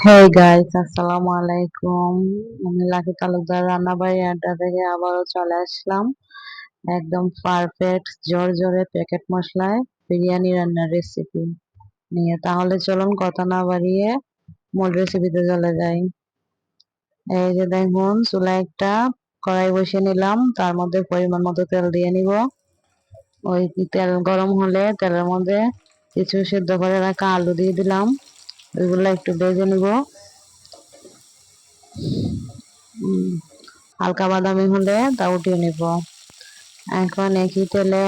Hey guys, আসসালামু আলাইকুম। আমি লাকি তালুকদার রান্নাবাড়ি আড্ডা থেকে আবারও চলে আসলাম একদম পারফেক্ট জোরে প্যাকেট মশলায় বিরিয়ানি রান্নার রেসিপি নিয়ে। তাহলে চলুন কথা না বাড়িয়ে মূল রেসিপিতে চলে যাই। এই যে দেখুন, চুলায় একটা কড়াই বসিয়ে নিলাম, তার মধ্যে পরিমাণ মতো তেল দিয়ে নিব। ওই তেল গরম হলে তেলের মধ্যে কিছু সিদ্ধ করে রাখা আলু দিয়ে দিলাম, ওইগুলো একটু ভেজে নিব। হালকা বাদামি হলে তা উঠিয়ে নিব। এখন একই তেলে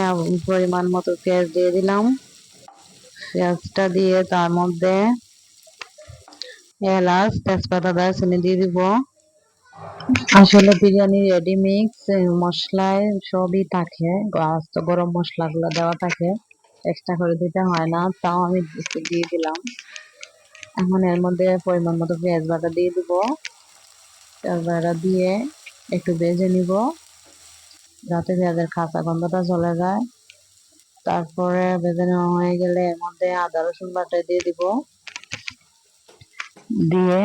পরিমাণ মতো পেঁয়াজ দিয়ে দিলাম। পেঁয়াজটা দিয়ে তার মধ্যে এলাচ, তেজপাতা, দারচিনি দিয়ে দিব। আসলে বিরিয়ানি রেডি মিক্স মশলায় সবই থাকে, আস্ত গরম মশলাগুলো দেওয়া থাকে, এক্সট্রা করে দিতে হয় না, তাও আমি একটু দিয়ে দিলাম। এখন এর মধ্যে পরিমাণ মতো পেঁয়াজ বাটা দিয়ে দিব। পেঁয়াজ বাটা দিয়ে একটু ভেজে নিব যাতে পেঁয়াজের কাঁচা গন্ধটা চলে যায়। তারপরে ভেজে নেওয়া হয়ে গেলে এর মধ্যে আদা রসুন বাটা দিয়ে দিব, দিয়ে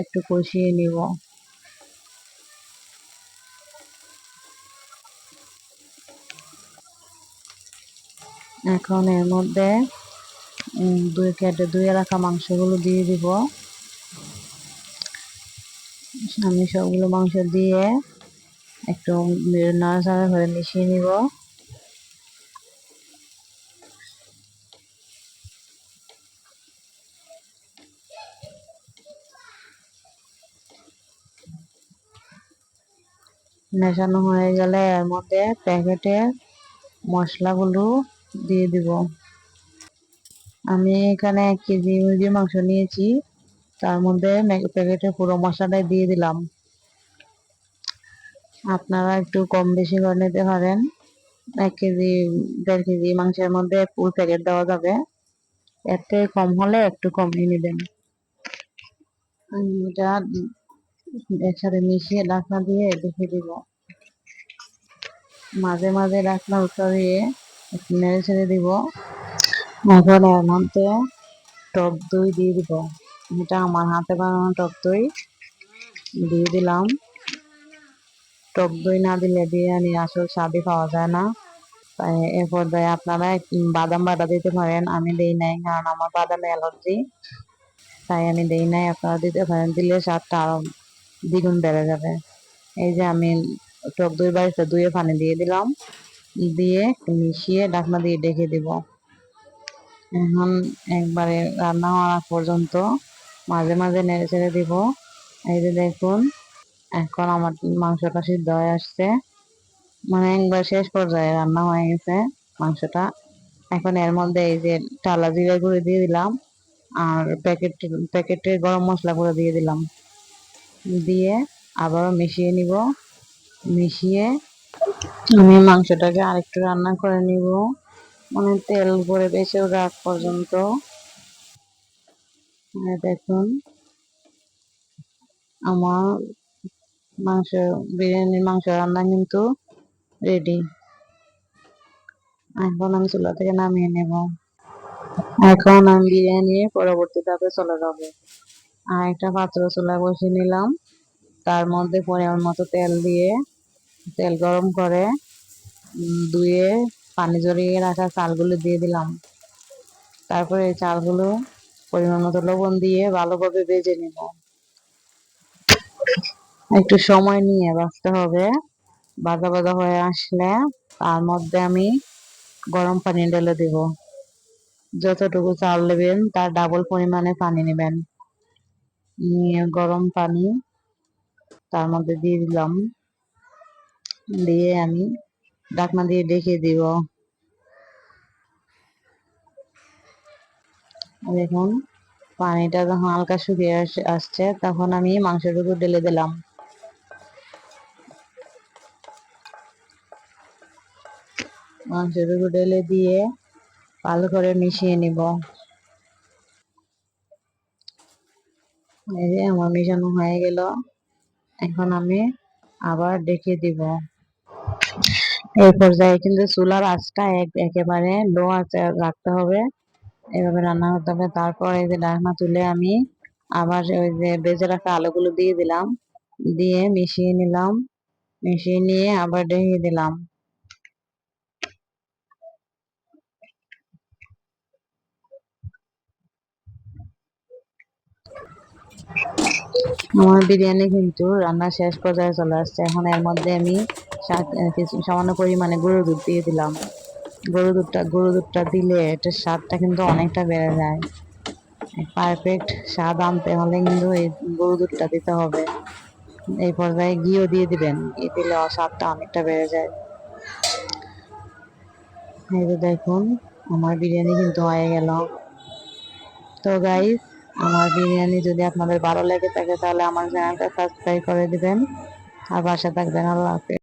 একটু কষিয়ে নিব। এখন এর মধ্যে ধুয়ে রাখা মাংসগুলো দিয়ে দিব। আমি সবগুলো মাংস দিয়ে একটু নাড়াচাড়া করে মিশিয়ে নিব। মেশানো হয়ে গেলে এর মধ্যে প্যাকেটের মশলাগুলো দিয়ে দিব। আমি এখানে 1 কেজি মুরগির মাংস নিয়েছি, তার মধ্যে প্যাকেটের পুরো মশলাটাই দিয়ে দিলাম। আপনারা একটু কম বেশি করে নিতে পারেন। 1 কেজি 1.5 কেজি মাংসের মধ্যে ফুল প্যাকেট দেওয়া যাবে, এর থেকে কম হলে একটু কমিয়ে নেবেন। এটা একসাথে মিশিয়ে ঢাকনা দিয়ে রেখে দিব। মাঝে মাঝে ঢাকনা উঠিয়ে একটু নেড়ে ছেড়ে দিব। এখন এর মধ্যে টক দই দিয়ে দিব। এটা আমার হাতে বানানো টক দই দিয়ে দিলাম। টক দই না দিলে বিরিয়ানির আসল স্বাদই পাওয়া যায় না। তাই এ পর্যায়ে আপনারা বাদাম বাটা দিতে পারেন, আমি দেই নাই কারণ আমার বাদামে অ্যালার্জি, তাই আমি দেই নাই। আপনারা দিতে পারেন, দিলে স্বাদটা আরো দ্বিগুণ বেড়ে যাবে। এই যে আমি টক দই বাড়িতে ধুয়ে পানি দিয়ে দিলাম, দিয়ে মিশিয়ে ঢাকনা দিয়ে ঢেকে দিব। এখন একবারে রান্না হওয়া পর্যন্ত মাঝে মাঝে নেড়ে ছেড়ে দিব। এই যে দেখুন, এখন আমার মাংসটা সিদ্ধ হয়ে আসছে, মানে একবার শেষ পর্যায়ে রান্না হয়ে গেছে মাংসটা। এখন এর মধ্যে এই যে টালা জিরা গুঁড়ো দিয়ে দিলাম, আর প্যাকেটের গরম মশলা গুঁড়ো দিয়ে দিলাম, দিয়ে আবারও মিশিয়ে নিব। মিশিয়ে আমি মাংসটাকে আরেকটু রান্না করে নিব, মানে তেল উপরে বেশি রাখ পর্যন্ত। দেখুন, আমার মাংস বিরিয়ানির মাংস রান্না কিন্তু রেডি। এখন আমি চুলা থেকে নামিয়ে নেব। এখন আমি বিরিয়ানির পরবর্তী ধাপে চলে যাব। আর একটা পাত্র চুলায় বসিয়ে নিলাম, তার মধ্যে পরিমাণ মতো তেল দিয়ে তেল গরম করে ধুয়ে পানি ঝরিয়ে রাখা চালগুলো দিয়ে দিলাম। তারপরে এই চালগুলো পরিমাণ মতো লবণ দিয়ে ভালোভাবে ভেজে নেব। একটু সময় নিয়ে ভাজতে হবে। ভাজা ভাজা হয়ে আসলে তার মধ্যে আমি গরম পানি ঢেলে দেব। যতটুকু চাল নেবেন তার ডাবল পরিমাণে পানি নেবেন, নিয়ে গরম পানি তার মধ্যে দিয়ে দিলাম, দিয়ে আমি ঢাকনা দিয়ে ঢেকে দিব। দেখুন, পানিটা যখন হালকা শুকিয়ে আসছে তখন আমি মাংসটুকু ঢেলে দিলাম। মাংসটুকু ঢেলে দিয়ে ভালো করে মিশিয়ে নিব। এই যে আমার মিশানো হয়ে গেল, এখন আমি আবার ঢেকে দিব। এই পর্যায়ে কিন্তু চুলার আঁচটা একেবারে লো আঁচে রাখতে হবে, এভাবে রান্না করতে হবে। তারপর এই যে ঢাকনা তুলে আমি আবার ওই যে ভেজে রাখা আলুগুলো দিয়ে দিলাম, দিয়ে মিশিয়ে নিলাম, মিশিয়ে নিয়ে আবার ঢেকে দিলাম। আমার বিরিয়ানি কিন্তু রান্না শেষ পর্যায়ে চলে আসছে। এখন এর মধ্যে আমি কিছু সামান্য পরিমাণে গরুর দুধ দিয়ে দিলাম। গরুর দুধটা দিলে এটার স্বাদটা কিন্তু অনেকটা বেড়ে যায়। পারফেক্ট স্বাদ আনতে হলে কিন্তু এই গরুর দুধটা দিতে হবে। এই পর্যায়ে ঘিও দিয়ে দিবেন, ঘি দিলে স্বাদটা অনেকটা বেড়ে যায়। এই যে দেখুন, আমার বিরিয়ানি কিন্তু হয়ে গেল। তো গাইস, আমার বিরিয়ানি যদি আপনাদের ভালো লেগে থাকে তাহলে আমার চ্যানেলটা সাবস্ক্রাইব করে দিবেন আর পাশে থাকবেন। আল্লাহ হাফেজ।